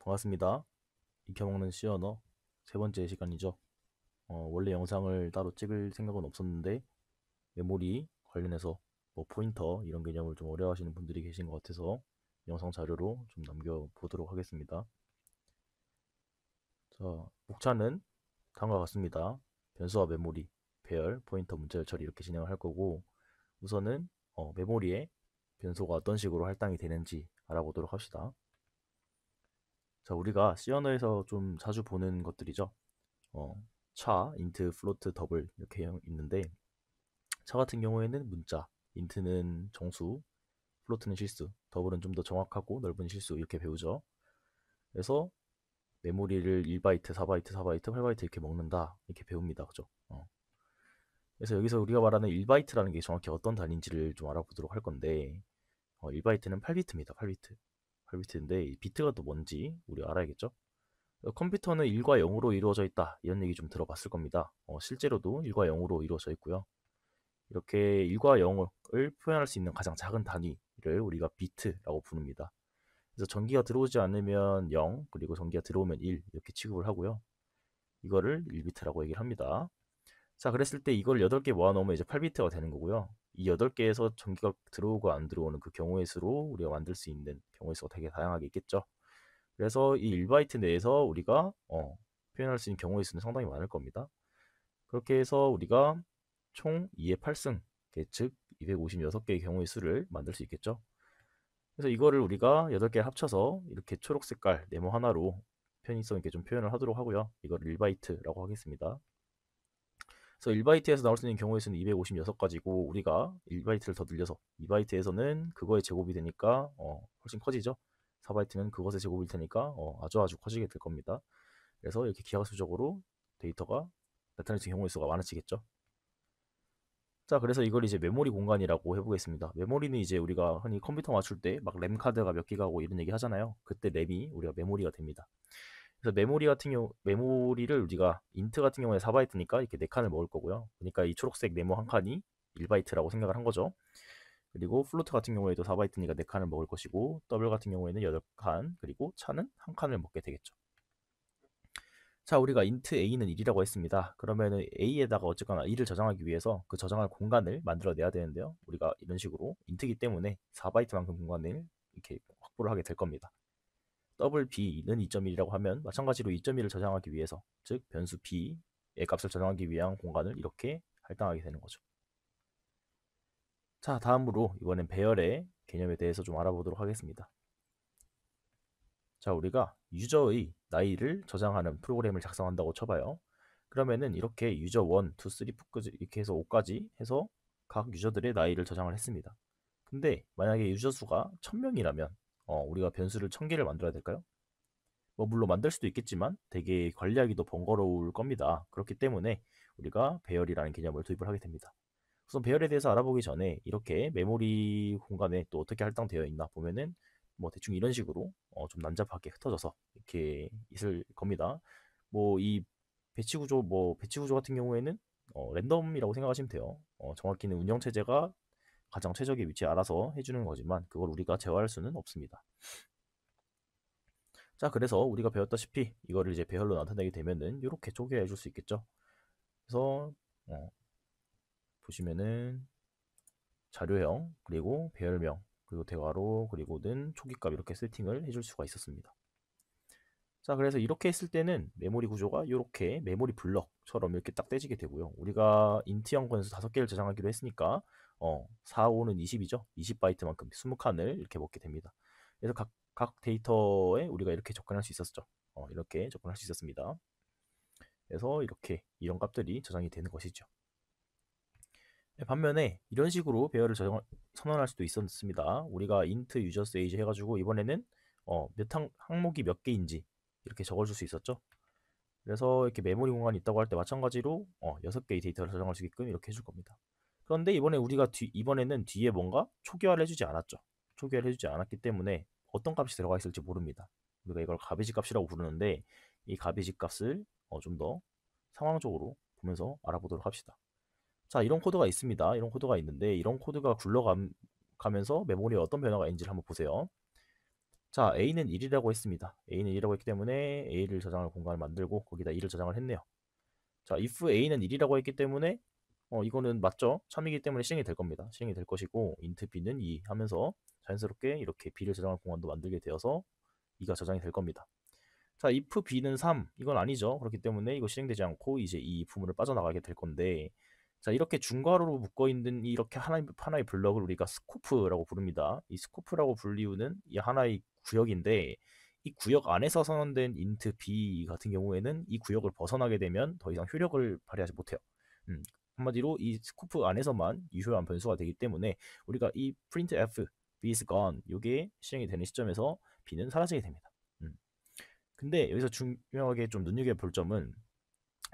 반갑습니다. 익혀먹는 C 언어 세 번째 시간이죠. 원래 영상을 따로 찍을 생각은 없었는데 메모리 관련해서 뭐 포인터 이런 개념을 좀 어려워하시는 분들이 계신 것 같아서 영상 자료로 좀 남겨보도록 하겠습니다. 자, 목차는 다음과 같습니다. 변수와 메모리, 배열, 포인터, 문자열 처리 이렇게 진행을 할 거고 우선은 메모리에 변수가 어떤 식으로 할당이 되는지 알아보도록 합시다. 자, 우리가 C 언어에서 좀 자주 보는 것들이죠. 어, 차, 인트, 플로트, 더블 이렇게 있는데 차 같은 경우에는 문자, 인트는 정수, 플로트는 실수, 더블은 좀 더 정확하고 넓은 실수 이렇게 배우죠. 그래서 메모리를 1바이트, 4바이트, 4바이트, 8바이트 이렇게 먹는다 이렇게 배웁니다. 그죠? 그래서 여기서 우리가 말하는 1바이트라는 게 정확히 어떤 단위인지를 좀 알아보도록 할 건데 1바이트는 8비트입니다. 8비트. 8비트인데 이 비트가 또 뭔지 우리 알아야겠죠? 컴퓨터는 1과 0으로 이루어져 있다. 이런 얘기 좀 들어봤을 겁니다. 실제로도 1과 0으로 이루어져 있고요. 이렇게 1과 0을 표현할 수 있는 가장 작은 단위를 우리가 비트라고 부릅니다. 그래서 전기가 들어오지 않으면 0, 그리고 전기가 들어오면 1 이렇게 취급을 하고요. 이거를 1비트라고 얘기를 합니다. 자, 그랬을 때 이걸 8개 모아놓으면 이제 8비트가 되는 거고요. 이 8개에서 전기가 들어오고 안 들어오는 그 경우의 수로 우리가 만들 수 있는 경우의 수가 되게 다양하게 있겠죠. 그래서 이 1바이트 내에서 우리가 표현할 수 있는 경우의 수는 상당히 많을 겁니다. 그렇게 해서 우리가 총 2의 8승, 즉 256개의 경우의 수를 만들 수 있겠죠. 그래서 이거를 우리가 8개 합쳐서 이렇게 초록 색깔 네모 하나로 편의성 있게 좀 표현을 하도록 하고요. 이거를 1바이트라고 하겠습니다. 그래서 1바이트에서 나올 수 있는 경우의 수는 256가지고 우리가 1바이트를 더 늘려서 2바이트에서는 그거의 제곱이 되니까 훨씬 커지죠. 4바이트는 그것의 제곱일 테니까 아주 커지게 될 겁니다. 그래서 이렇게 기하수적으로 데이터가 나타낼 수 있는 경우의 수가 많아지겠죠. 자, 그래서 이걸 이제 메모리 공간이라고 해보겠습니다. 메모리는 이제 우리가 흔히 컴퓨터 맞출 때 막 램 카드가 몇 기가고 이런 얘기 하잖아요. 그때 램이 우리가 메모리가 됩니다. 그래서 메모리 같은 경우 메모리를 우리가 인트 같은 경우에 4바이트니까 이렇게 4칸을 먹을 거고요. 그러니까 이 초록색 네모 한 칸이 1바이트라고 생각을 한 거죠. 그리고 플로트 같은 경우에도 4바이트니까 4칸을 먹을 것이고 더블 같은 경우에는 8칸, 그리고 차는 한 칸을 먹게 되겠죠. 자, 우리가 int a는 1이라고 했습니다. 그러면은 a에다가 어쨌거나 1을 저장하기 위해서 그 저장할 공간을 만들어내야 되는데요. 우리가 이런 식으로 int이기 때문에 4바이트만큼 공간을 이렇게 확보를 하게 될 겁니다. 더블 b는 2.1이라고 하면 마찬가지로 2.1을 저장하기 위해서, 즉 변수 b의 값을 저장하기 위한 공간을 이렇게 할당하게 되는 거죠. 자, 다음으로 이번엔 배열의 개념에 대해서 좀 알아보도록 하겠습니다. 자, 우리가 유저의 나이를 저장하는 프로그램을 작성한다고 쳐봐요. 그러면은 이렇게 유저 1, 2, 3, 4까지 이렇게 해서 5까지 해서 각 유저들의 나이를 저장을 했습니다. 근데 만약에 유저 수가 1000명이라면 우리가 변수를 1000개를 만들어야 될까요? 뭐 물론 만들 수도 있겠지만 되게 관리하기도 번거로울 겁니다. 그렇기 때문에 우리가 배열이라는 개념을 도입을 하게 됩니다. 우선 배열에 대해서 알아보기 전에 이렇게 메모리 공간에 또 어떻게 할당되어 있나 보면은 뭐 대충 이런 식으로 좀 난잡하게 흩어져서 이렇게 있을 겁니다. 뭐 이 배치 구조 같은 경우에는 랜덤이라고 생각하시면 돼요. 정확히는 운영 체제가 가장 최적의 위치에 알아서 해주는 거지만 그걸 우리가 제어할 수는 없습니다. 자, 그래서 우리가 배웠다시피 이거를 이제 배열로 나타내게 되면은 이렇게 쪼개해 줄 수 있겠죠. 그래서 보시면은 자료형, 그리고 배열명, 그리고 대괄호, 그리고는 초기값 이렇게 세팅을 해줄 수가 있었습니다. 자, 그래서 이렇게 했을 때는 메모리 구조가 이렇게 메모리 블럭처럼 이렇게 딱 떼지게 되고요. 우리가 인트형 변수 5개를 저장하기로 했으니까 4, 5는 20이죠. 20바이트만큼 20칸을 이렇게 먹게 됩니다. 그래서 각 데이터에 우리가 이렇게 접근할 수 있었죠. 이렇게 접근할 수 있었습니다. 그래서 이렇게 이런 값들이 저장이 되는 것이죠. 반면에 이런 식으로 배열을 선언할 수도 있었습니다. 우리가 int users age 해가지고 이번에는 항목이 몇 개인지 이렇게 적어줄 수 있었죠. 그래서 이렇게 메모리 공간이 있다고 할 때 마찬가지로 6개의 데이터를 저장할 수 있게끔 이렇게 해줄 겁니다. 그런데 이번에는 뒤에 뭔가 초기화를 해주지 않았죠. 초기화를 해주지 않았기 때문에 어떤 값이 들어가 있을지 모릅니다. 우리가 이걸 가베지 값이라고 부르는데 이 가베지 값을 좀 더 상황적으로 보면서 알아보도록 합시다. 자, 이런 코드가 있습니다. 이런 코드가 있는데 이런 코드가 굴러가면서 메모리에 어떤 변화가 있는지를 한번 보세요. 자, A는 1이라고 했습니다. A는 1이라고 했기 때문에 A를 저장할 공간을 만들고 거기다 2를 저장을 했네요. 자, if A는 1이라고 했기 때문에 이거는 맞죠? 참이기 때문에 실행이 될 겁니다. 실행이 될 것이고 int b는 2 하면서 자연스럽게 이렇게 b를 저장할 공간도 만들게 되어서 2가 저장이 될 겁니다. 자, if b는 3 이건 아니죠. 그렇기 때문에 이거 실행되지 않고 이제 이 부문을 빠져나가게 될 건데, 자, 이렇게 중괄호로 묶어 있는 이렇게 하나의 블럭을 우리가 스코프라고 부릅니다. 이 스코프라고 불리우는 이 하나의 구역인데, 이 구역 안에서 선언된 int b 같은 경우에는 이 구역을 벗어나게 되면 더 이상 효력을 발휘하지 못해요. 한마디로 이 스코프 안에서만 유효한 변수가 되기 때문에 우리가 이 printf b is gone 이게 실행이 되는 시점에서 b는 사라지게 됩니다. 근데 여기서 중요하게 좀 눈여겨볼 점은,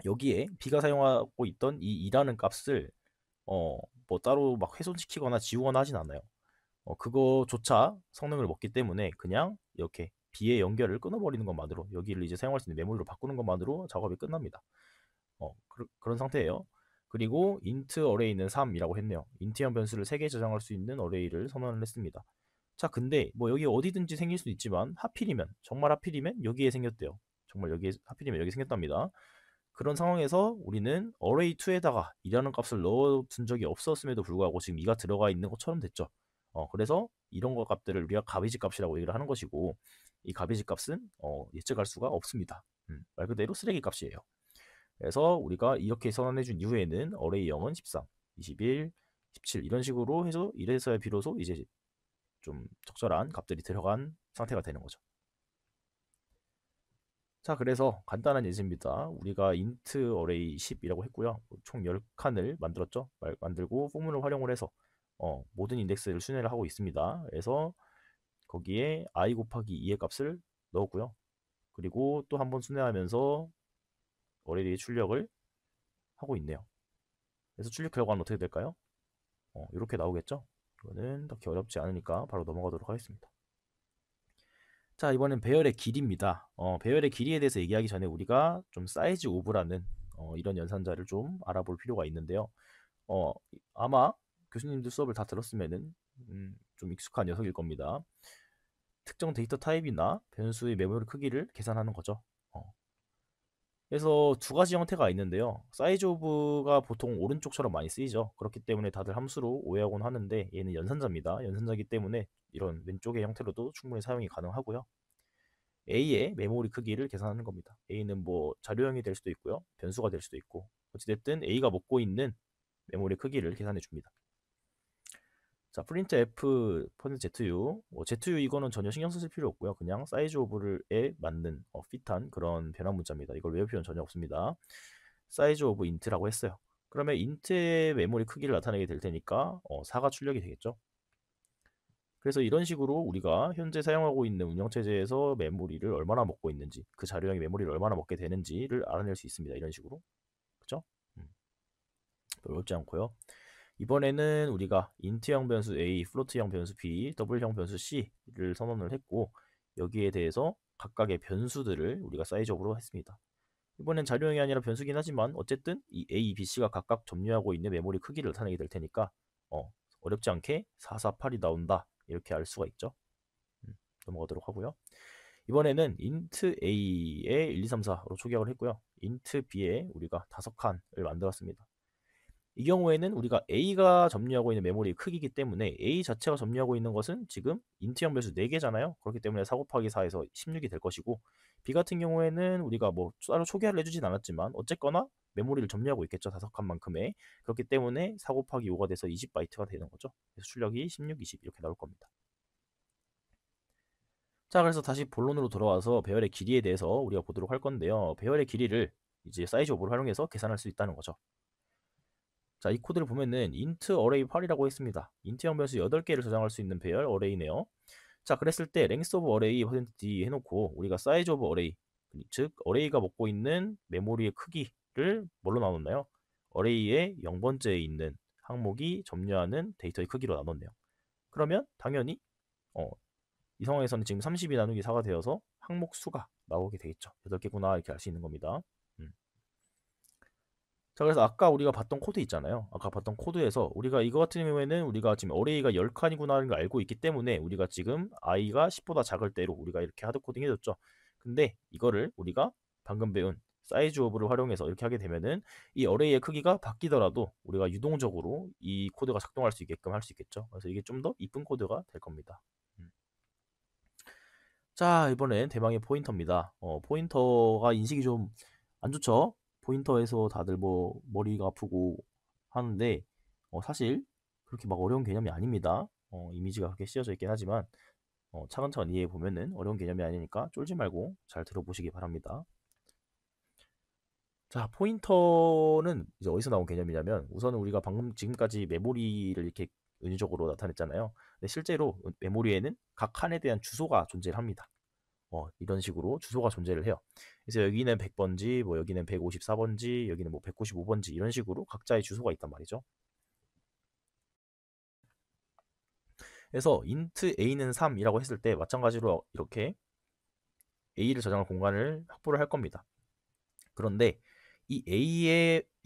여기에 b가 사용하고 있던 이 2라는 값을 뭐 따로 막 훼손시키거나 지우거나 하진 않아요. 그거조차 성능을 먹기 때문에 그냥 이렇게 b의 연결을 끊어버리는 것만으로, 여기를 이제 사용할 수 있는 메모리로 바꾸는 것만으로 작업이 끝납니다. 그런 상태예요. 그리고 int array는 3이라고 했네요. int형 변수를 3개 저장할 수 있는 array를 선언을 했습니다. 자, 근데 뭐 여기 어디든지 생길 수 있지만 하필이면, 정말 하필이면 여기에 생겼대요. 정말 여기에 하필이면 여기 생겼답니다. 그런 상황에서 우리는 array2에다가 2라는 값을 넣어둔 적이 없었음에도 불구하고 지금 2가 들어가 있는 것처럼 됐죠. 그래서 이런 거 값들을 우리가 가베지 값이라고 얘기를 하는 것이고, 이 가베지 값은 예측할 수가 없습니다. 말 그대로 쓰레기 값이에요. 그래서 우리가 이렇게 선언해준 이후에는 array 0은 13, 21, 17 이런 식으로 해서 이래서야 비로소 이제 좀 적절한 값들이 들어간 상태가 되는 거죠. 자, 그래서 간단한 예제입니다. 우리가 int array 10이라고 했고요. 총 10칸을 만들었죠. 만들고 포문을 활용을 해서 모든 인덱스를 순회를 하고 있습니다. 그래서 거기에 i 곱하기 2의 값을 넣었고요. 그리고 또 한번 순회하면서 array의 출력을 하고 있네요. 그래서 출력 결과는 어떻게 될까요? 이렇게 나오겠죠? 이거는 딱히 어렵지 않으니까 바로 넘어가도록 하겠습니다. 자, 이번엔 배열의 길이입니다. 배열의 길이에 대해서 얘기하기 전에 우리가 좀 사이즈 오브라는 이런 연산자를 좀 알아볼 필요가 있는데요. 아마 교수님들 수업을 다 들었으면은 좀 익숙한 녀석일 겁니다. 특정 데이터 타입이나 변수의 메모리 크기를 계산하는 거죠. 그래서 두 가지 형태가 있는데요. 사이즈 오브가 보통 오른쪽처럼 많이 쓰이죠. 그렇기 때문에 다들 함수로 오해하곤 하는데 얘는 연산자입니다. 연산자이기 때문에 이런 왼쪽의 형태로도 충분히 사용이 가능하고요. A의 메모리 크기를 계산하는 겁니다. A는 뭐 자료형이 될 수도 있고요. 변수가 될 수도 있고, 어찌됐든 A가 먹고 있는 메모리 크기를 계산해 줍니다. 자, printf.zu, zu 이거는 전혀 신경 쓰실 필요 없고요. 그냥 사이즈 오브에 맞는 핏한 그런 변환 문자입니다. 이걸 외울 필요는 전혀 없습니다. 사이즈 오브 int라고 했어요. 그러면 int의 메모리 크기를 나타내게 될 테니까 4가 출력이 되겠죠. 그래서 이런 식으로 우리가 현재 사용하고 있는 운영체제에서 메모리를 얼마나 먹고 있는지, 그 자료형이 메모리를 얼마나 먹게 되는지를 알아낼 수 있습니다. 이런 식으로. 그죠? 어렵지 않고요. 이번에는 우리가 int형 변수 a, float형 변수 b, double형 변수 c를 선언을 했고, 여기에 대해서 각각의 변수들을 우리가 사이즈업으로 했습니다. 이번엔 자료형이 아니라 변수긴 하지만 어쨌든 이 a, b, c가 각각 점유하고 있는 메모리 크기를 나타내게 될 테니까 어렵지 않게 448이 나온다 이렇게 알 수가 있죠. 넘어가도록 하고요. 이번에는 int a에 1, 2, 3, 4로 초기화를 했고요. int b에 우리가 5칸을 만들었습니다. 이 경우에는 우리가 A가 점유하고 있는 메모리 크기이기 때문에 A 자체가 점유하고 있는 것은 지금 인트형 변수 4개잖아요. 그렇기 때문에 4 곱하기 4에서 16이 될 것이고, B 같은 경우에는 우리가 뭐 따로 초기화를 해주진 않았지만 어쨌거나 메모리를 점유하고 있겠죠. 5칸만큼의. 그렇기 때문에 4 곱하기 5가 돼서 20바이트가 되는 거죠. 그래서 출력이 16, 20 이렇게 나올 겁니다. 자, 그래서 다시 본론으로 돌아와서 배열의 길이에 대해서 우리가 보도록 할 건데요. 배열의 길이를 이제 사이즈 오브를 활용해서 계산할 수 있다는 거죠. 자, 이 코드를 보면은 int array 8이라고 했습니다. int형 변수 8개를 저장할 수 있는 배열 array네요. 자, 그랬을 때 length of array %d 해놓고 우리가 size of array, 즉 array가 먹고 있는 메모리의 크기를 뭘로 나눴나요? array의 0번째에 있는 항목이 점유하는 데이터의 크기로 나눴네요. 그러면 당연히 이 상황에서는 지금 32 나누기 4가 되어서 항목 수가 나오게 되겠죠. 8개구나 이렇게 알 수 있는 겁니다. 자, 그래서 아까 우리가 봤던 코드 있잖아요. 아까 봤던 코드에서 우리가 이거 같은 경우에는 우리가 지금 어레이가 10칸이구나 하는 걸 알고 있기 때문에 우리가 지금 i가 10보다 작을 때로 우리가 이렇게 하드 코딩 해줬죠. 근데 이거를 우리가 방금 배운 사이즈 오브를 활용해서 이렇게 하게 되면은 이 어레이의 크기가 바뀌더라도 우리가 유동적으로 이 코드가 작동할 수 있게끔 할 수 있겠죠. 그래서 이게 좀 더 이쁜 코드가 될 겁니다. 자, 이번엔 대망의 포인터입니다. 포인터가 인식이 좀 안 좋죠? 포인터에서 다들 뭐 머리가 아프고 하는데 사실 그렇게 막 어려운 개념이 아닙니다. 이미지가 그렇게 씌워져 있긴 하지만 차근차근 이해해 보면은 어려운 개념이 아니니까 쫄지 말고 잘 들어보시기 바랍니다. 자, 포인터는 이제 어디서 나온 개념이냐면 우선은 우리가 방금 지금까지 메모리를 이렇게 은유적으로 나타냈잖아요. 근데 실제로 메모리에는 각 칸에 대한 주소가 존재를 합니다. 이런 식으로 주소가 존재를 해요. 그래서 여기는 100번지, 뭐 여기는 154번지, 여기는 뭐 195번지 이런 식으로 각자의 주소가 있단 말이죠. 그래서 int a는 3이라고 했을 때 마찬가지로 이렇게 a를 저장할 공간을 확보를 할 겁니다. 그런데 이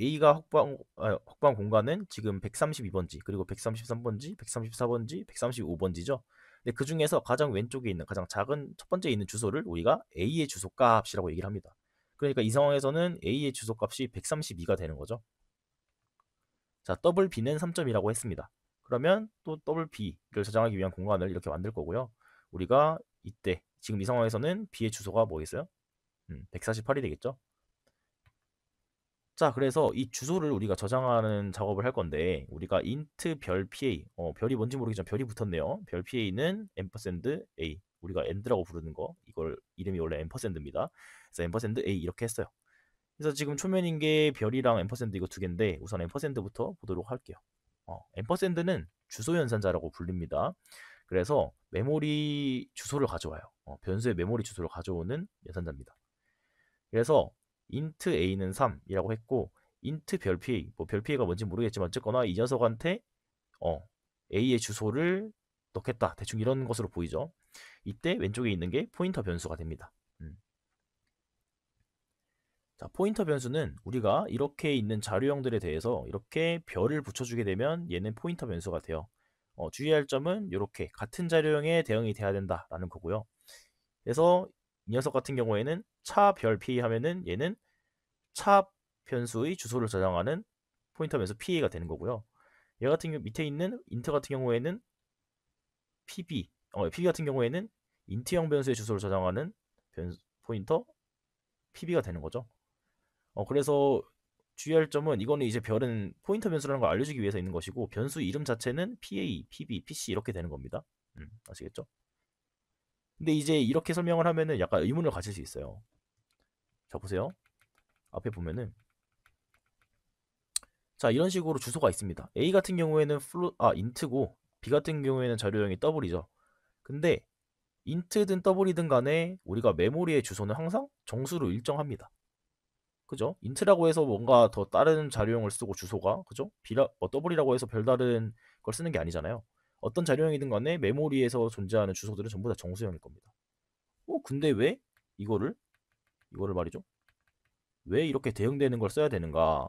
a가 확보한 공간은 지금 132번지, 그리고 133번지, 134번지, 135번지죠. 근데 그 중에서 가장 왼쪽에 있는 가장 작은 첫 번째에 있는 주소를 우리가 a의 주소값이라고 얘기를 합니다. 그러니까 이 상황에서는 a의 주소값이 132가 되는 거죠. 자, 더블 b는 3점이라고 했습니다. 그러면 또 더블 b를 저장하기 위한 공간을 이렇게 만들 거고요. 우리가 이때 지금 이 상황에서는 b의 주소가 뭐겠어요? 148이 되겠죠. 자, 그래서 이 주소를 우리가 저장하는 작업을 할 건데 우리가 int 별 pa, 별이 뭔지 모르겠지만 별이 붙었네요. 별 pa는 $a, 우리가 and라고 부르는 거, 이걸 이름이 원래 $입니다. 그래서 $a 이렇게 했어요. 그래서 지금 초면인 게 별이랑 $, 이거 두 개인데 우선 $부터 보도록 할게요. $는 주소 연산자라고 불립니다. 그래서 메모리 주소를 가져와요. 변수의 메모리 주소를 가져오는 연산자입니다. 그래서 int a는 3이라고 했고 int 별 pa, 뭐 별 pa가 뭔지 모르겠지만 어쨌거나 이 녀석한테 a의 주소를 넣겠다, 대충 이런 것으로 보이죠. 이때 왼쪽에 있는 게 포인터 변수가 됩니다. 자, 포인터 변수는 우리가 이렇게 있는 자료형들에 대해서 이렇게 별을 붙여주게 되면 얘는 포인터 변수가 돼요. 주의할 점은 이렇게 같은 자료형에 대응이 돼야 된다라는 거고요. 그래서 이 녀석 같은 경우에는 차별 p 하면은 얘는 차 변수의 주소를 저장하는 포인터 변수 pa가 되는 거고요. 얘 같은 경우 밑에 있는 int 같은 경우에는 pb 같은 경우에는 int형 변수의 주소를 저장하는 포인터 pb가 되는 거죠. 그래서 주의할 점은 이거는 이제 별은 포인터 변수라는 걸 알려주기 위해서 있는 것이고 변수 이름 자체는 pa, pb, pc 이렇게 되는 겁니다. 아시겠죠? 근데 이제 이렇게 설명을 하면은 약간 의문을 가질 수 있어요. 자, 보세요. 앞에 보면은 자, 이런 식으로 주소가 있습니다. A 같은 경우에는 int고 B 같은 경우에는 자료형이 더블이죠. 근데 int든 더블이든 간에 우리가 메모리의 주소는 항상 정수로 일정합니다. 그죠? int라고 해서 뭔가 더 다른 자료형을 쓰고 주소가 그죠? 더블이라고 해서 별다른 걸 쓰는 게 아니잖아요. 어떤 자료형이든 간에 메모리에서 존재하는 주소들은 전부 다 정수형일 겁니다. 근데 왜 이거를 말이죠? 왜 이렇게 대응되는 걸 써야 되는가?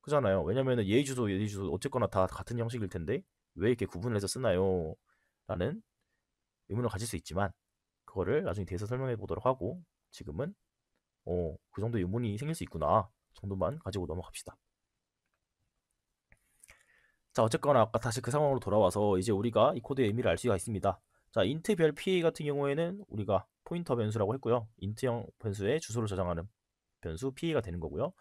그잖아요. 왜냐면은 예의 주소, 예의 주소 어쨌거나 다 같은 형식일 텐데 왜 이렇게 구분을 해서 쓰나요? 라는 의문을 가질 수 있지만 그거를 나중에 대해서 설명해 보도록 하고 지금은 그 정도 의문이 생길 수 있구나 정도만 가지고 넘어갑시다. 자, 어쨌거나 아까 다시 그 상황으로 돌아와서 이제 우리가 이 코드의 의미를 알 수가 있습니다. 자, int 별 pa 같은 경우에는 우리가 포인터 변수라고 했고요. int형 변수에 주소를 저장하는 변수 pa가 되는 거고요.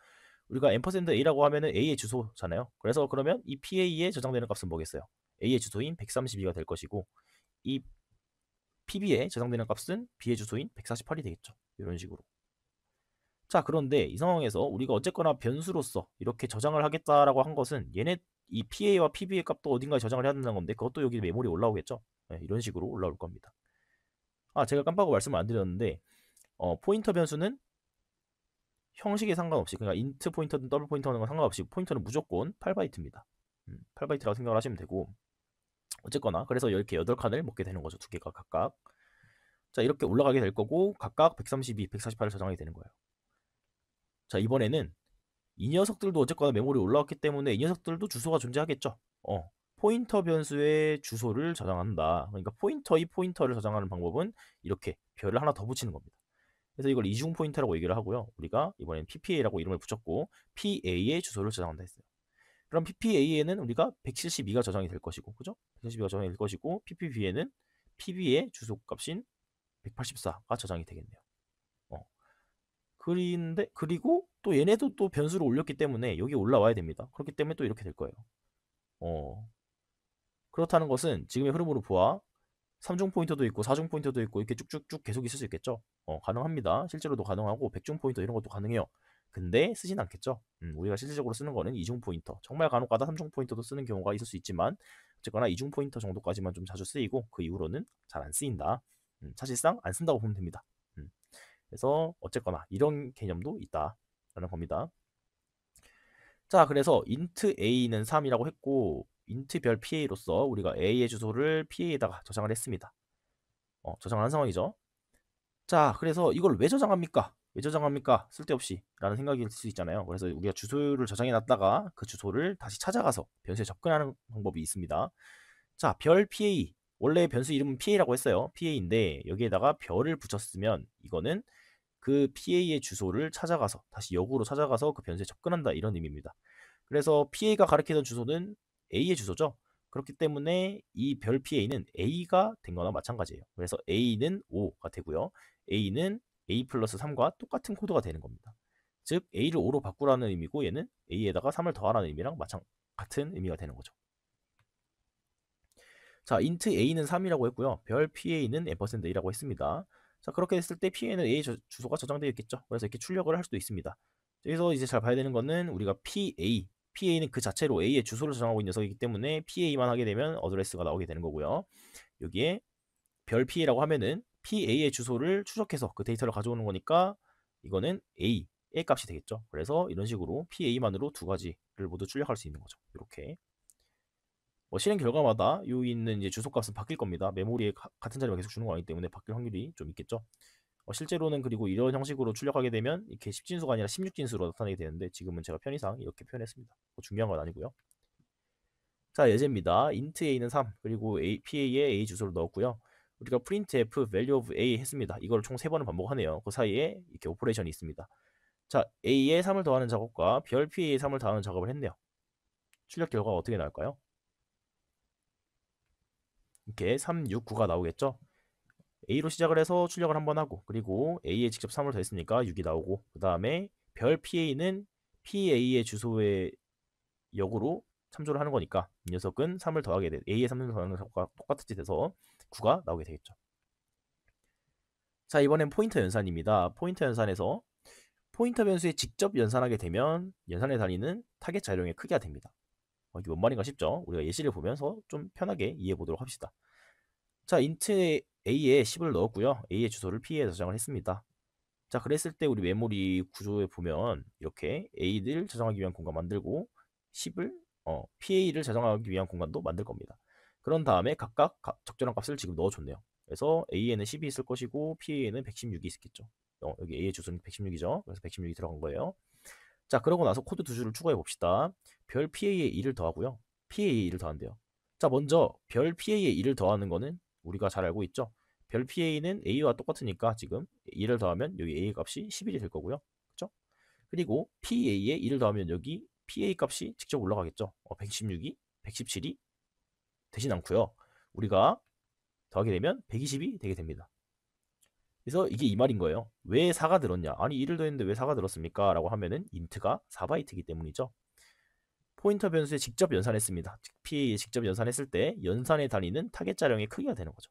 우리가 $a라고 하면은 a의 주소잖아요. 그래서 그러면 이 pa에 저장되는 값은 뭐겠어요? a의 주소인 132가 될 것이고 이 pb에 저장되는 값은 b의 주소인 148이 되겠죠. 이런 식으로. 자, 그런데 이 상황에서 우리가 어쨌거나 변수로서 이렇게 저장을 하겠다라고 한 것은 얘네 이 pa와 pb의 값도 어딘가에 저장을 해야 된다는 건데 그것도 여기 메모리에 올라오겠죠. 네, 이런 식으로 올라올 겁니다. 제가 깜빡하고 말씀을 안 드렸는데 포인터 변수는 형식에 상관없이 그러니까 인트 포인터든 더블 포인터든 상관없이 포인터는 무조건 8바이트입니다. 8바이트라고 생각을 하시면 되고 어쨌거나 그래서 이렇게 8칸을 먹게 되는 거죠. 두 개가 각각. 자, 이렇게 올라가게 될 거고 각각 132, 148을 저장하게 되는 거예요. 자, 이번에는 이 녀석들도 어쨌거나 메모리에 올라왔기 때문에 이 녀석들도 주소가 존재하겠죠. 포인터 변수의 주소를 저장한다. 그러니까 포인터의 포인터를 저장하는 방법은 이렇게 별을 하나 더 붙이는 겁니다. 그래서 이걸 이중 포인터라고 얘기를 하고요. 우리가 이번엔 PPA라고 이름을 붙였고 PA의 주소를 저장한다 했어요. 그럼 PPA에는 우리가 172가 저장이 될 것이고, 그죠? 172가 저장이 될 것이고, PPB에는 PB의 주소 값인 184가 저장이 되겠네요. 그리고 또 얘네도 또 변수를 올렸기 때문에 여기 올라와야 됩니다. 그렇기 때문에 또 이렇게 될 거예요. 어, 그렇다는 것은 지금의 흐름으로 보아 3중 포인터도 있고 4중 포인터도 있고 이렇게 쭉쭉쭉 계속 있을 수 있겠죠. 가능합니다. 실제로도 가능하고 100중 포인터 이런 것도 가능해요. 근데 쓰진 않겠죠. 우리가 실질적으로 쓰는 거는 2중 포인터. 정말 간혹가다 3중 포인터도 쓰는 경우가 있을 수 있지만 어쨌거나 2중 포인터 정도까지만 좀 자주 쓰이고 그 이후로는 잘 안 쓰인다. 사실상 안 쓴다고 보면 됩니다. 그래서 어쨌거나 이런 개념도 있다라는 겁니다. 자, 그래서 int a는 3이라고 했고 int 별 pa로서 우리가 a의 주소를 pa에다가 저장을 했습니다. 저장을 한 상황이죠. 자, 그래서 이걸 왜 저장합니까? 왜 저장합니까? 쓸데없이 라는 생각이 들 수 있잖아요. 그래서 우리가 주소를 저장해 놨다가 그 주소를 다시 찾아가서 변수에 접근하는 방법이 있습니다. 자, 별 PA. 원래 변수 이름은 PA라고 했어요. PA인데 여기에다가 별을 붙였으면 이거는 그 PA의 주소를 찾아가서 다시 역으로 찾아가서 그 변수에 접근한다 이런 의미입니다. 그래서 PA가 가리키던 주소는 A의 주소죠. 그렇기 때문에 이 별 PA는 A가 된 거나 마찬가지예요. 그래서 A는 5가 되고요. A는 A 플러스 3과 똑같은 코드가 되는 겁니다. 즉 A를 5로 바꾸라는 의미고 얘는 A에다가 3을 더하라는 의미랑 같은 의미가 되는 거죠. 자, int A는 3이라고 했고요. 별 PA는 %A라고 했습니다. 자, 그렇게 했을 때 PA는 A 주소가 저장되어 있겠죠. 그래서 이렇게 출력을 할 수도 있습니다. 여기서 이제 잘 봐야 되는 거는 우리가 PA는 그 자체로 A의 주소를 저장하고 있는 녀석이기 때문에 PA만 하게 되면 어드레스가 나오게 되는 거고요. 여기에 별 PA라고 하면은 PA의 주소를 추적해서 그 데이터를 가져오는 거니까 이거는 A의 값이 되겠죠. 그래서 이런 식으로 PA만으로 두 가지를 모두 출력할 수 있는 거죠. 이렇게. 실행 결과마다 요 있는 이제 주소값은 바뀔 겁니다. 메모리에 같은 자리만 계속 주는 거 아니기 때문에 바뀔 확률이 좀 있겠죠. 실제로는 그리고 이런 형식으로 출력하게 되면 이렇게 10진수가 아니라 16진수로 나타나게 되는데 지금은 제가 편의상 이렇게 표현했습니다. 중요한 건 아니고요. 자, 예제입니다. int a는 3 그리고 pa에 a 주소를 넣었고요. 우리가 printf value of a 했습니다. 이걸 총 3번을 반복하네요. 그 사이에 이렇게 오퍼레이션이 있습니다. 자, a에 3을 더하는 작업과 별 pa에 3을 더하는 작업을 했네요. 출력 결과가 어떻게 나올까요? 이렇게 3, 6, 9가 나오겠죠. A로 시작을 해서 출력을 한번 하고 그리고 A에 직접 3을 더했으니까 6이 나오고 그 다음에 별 PA는 PA의 주소의 역으로 참조를 하는 거니까 이 녀석은 3을 더하게 돼 A에 3을 더하는 것과 똑같이 돼서 9가 나오게 되겠죠. 자, 이번엔 포인터 연산입니다. 포인터 연산에서 포인터 변수에 직접 연산하게 되면 연산의 단위는 타겟 자료의 크기가 됩니다. 이게 뭔 말인가 싶죠? 우리가 예시를 보면서 좀 편하게 이해해 보도록 합시다. 자, int a에 10을 넣었고요. a의 주소를 p에 저장을 했습니다. 자, 그랬을 때 우리 메모리 구조에 보면 이렇게 a를 저장하기 위한 공간 만들고 10을 pa를 저장하기 위한 공간도 만들 겁니다. 그런 다음에 각각 적절한 값을 지금 넣어줬네요. 그래서 a에는 10이 있을 것이고 pa에는 116이 있겠죠. 여기 a의 주소는 116이죠. 그래서 116이 들어간 거예요. 자, 그러고 나서 코드 두 줄을 추가해 봅시다. 별 pa에 2를 더하고요. pa에 2를 더한대요. 자, 먼저 별 pa에 2를 더하는 거는 우리가 잘 알고 있죠. 별 pa는 a와 똑같으니까 지금 2를 더하면 여기 a 값이 11이 될 거고요. 그렇죠? 그리고 pa에 2를 더하면 여기 pa 값이 직접 올라가겠죠. 116이 117이 되진 않고요. 우리가 더하게 되면 120이 되게 됩니다. 그래서 이게 이 말인 거예요. 왜 4가 들었냐? 아니 2를 더했는데 왜 4가 들었습니까? 라고 하면은 int가 4바이트이기 때문이죠. 포인터 변수에 직접 연산했습니다. PA에 직접 연산했을 때 연산의 단위는 타겟 자료의 크기가 되는 거죠.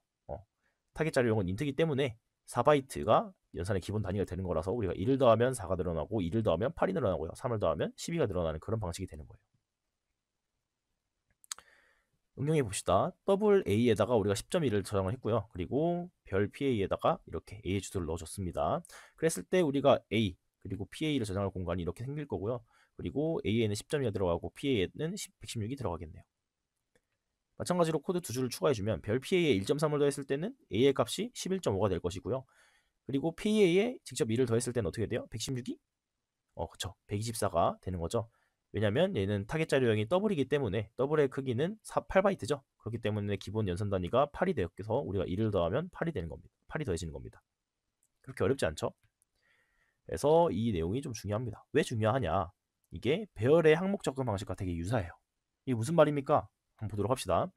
타겟 자료용은 int이기 때문에 4바이트가 연산의 기본 단위가 되는 거라서 우리가 1을 더하면 4가 늘어나고 2를 더하면 8이 늘어나고요. 3을 더하면 12가 늘어나는 그런 방식이 되는 거예요. 응용해 봅시다. 더블 A에다가 우리가 10.1을 저장을 했고요. 그리고 별 PA에다가 이렇게 A의 주소를 넣어줬습니다. 그랬을 때 우리가 A 그리고 PA를 저장할 공간이 이렇게 생길 거고요. 그리고 A에는 10.2가 들어가고 PA에는 116이 들어가겠네요. 마찬가지로 코드 두 줄을 추가해주면 별 PA에 1.3을 더했을 때는 A의 값이 11.5가 될 것이고요. 그리고 PA에 직접 2를 더했을 때는 어떻게 돼요? 116이 그쵸. 124가 되는 거죠. 왜냐면 얘는 타겟 자료형이 더블이기 때문에 더블의 크기는 8바이트죠. 그렇기 때문에 기본 연산 단위가 8이 되어서 우리가 1을 더하면 8이 되는 겁니다. 8이 더해지는 겁니다. 그렇게 어렵지 않죠? 그래서 이 내용이 좀 중요합니다. 왜 중요하냐? 이게 배열의 항목 접근 방식과 되게 유사해요. 이게 무슨 말입니까? 한번 보도록 합시다.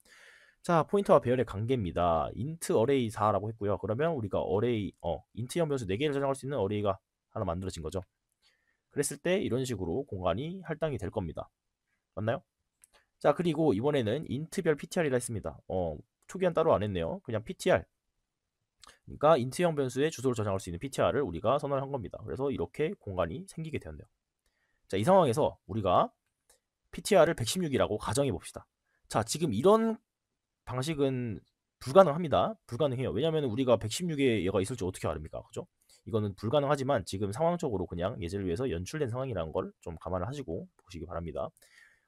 자, 포인터와 배열의 관계입니다. int array 4라고 했고요. 그러면 우리가 array int형 변수 4개를 저장할 수 있는 array가 하나 만들어진 거죠. 그랬을 때 이런 식으로 공간이 할당이 될 겁니다. 맞나요? 자, 그리고 이번에는 int별 ptr이라 했습니다. 초기한 따로 안 했네요. 그냥 ptr. 그러니까 int형 변수의 주소를 저장할 수 있는 ptr을 우리가 선언한 겁니다. 그래서 이렇게 공간이 생기게 되었네요. 자, 이 상황에서 우리가 ptr을 116이라고 가정해 봅시다. 자, 지금 이런 방식은 불가능합니다. 불가능해요. 왜냐하면 우리가 116에 얘가 있을지 어떻게 아릅니까? 그죠? 이거는 불가능하지만 지금 상황적으로 그냥 예제를 위해서 연출된 상황이라는 걸 좀 감안을 하시고 보시기 바랍니다.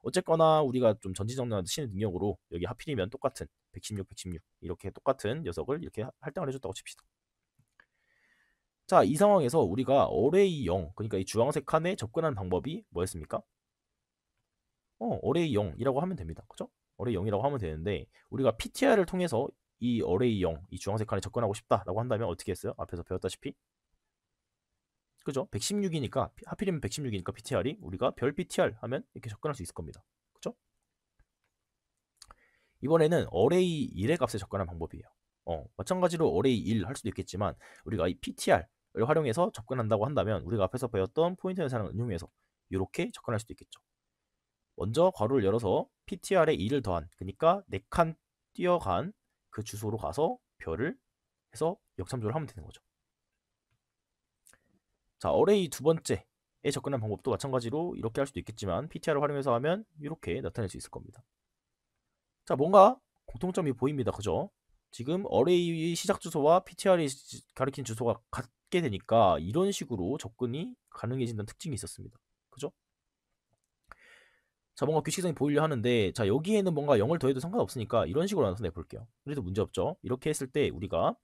어쨌거나 우리가 좀 전지전능한 신의 능력으로 여기 하필이면 똑같은 116, 116 이렇게 똑같은 녀석을 이렇게 할당을 해줬다고 칩시다. 자, 이 상황에서 우리가 array 0, 그러니까 이 주황색 칸에 접근하는 방법이 뭐였습니까? array 0이라고 하면 됩니다. 그죠? array 0이라고 하면 되는데 우리가 ptr을 통해서 이 array 0, 이 주황색 칸에 접근하고 싶다라고 한다면 어떻게 했어요? 앞에서 배웠다시피 그죠? 116이니까 하필이면 116이니까 ptr이 우리가 별 ptr 하면 이렇게 접근할 수 있을 겁니다. 그죠? 이번에는 array 1의 값에 접근하는 방법이에요. 마찬가지로 array 1 할 수도 있겠지만 우리가 이 ptr을 활용해서 접근한다고 한다면 우리가 앞에서 배웠던 포인터 연산을 응용해서 이렇게 접근할 수도 있겠죠. 먼저 괄호를 열어서 ptr에 2를 더한, 그러니까 4칸 뛰어간 그 주소로 가서 별을 해서 역참조를 하면 되는 거죠. 자, array 두 번째에 접근하는 방법도 마찬가지로 이렇게 할 수도 있겠지만 ptr을 활용해서 하면 이렇게 나타낼 수 있을 겁니다. 자, 뭔가 공통점이 보입니다. 그죠? 지금 array의 시작 주소와 ptr이 가리킨 주소가 같게 되니까 이런 식으로 접근이 가능해진다는 특징이 있었습니다. 그죠? 자, 뭔가 규칙성이 보이려 하는데, 자, 여기에는 뭔가 0을 더해도 상관없으니까 이런 식으로 나타내 볼게요. 그래도 문제 없죠. 이렇게 했을 때 우리가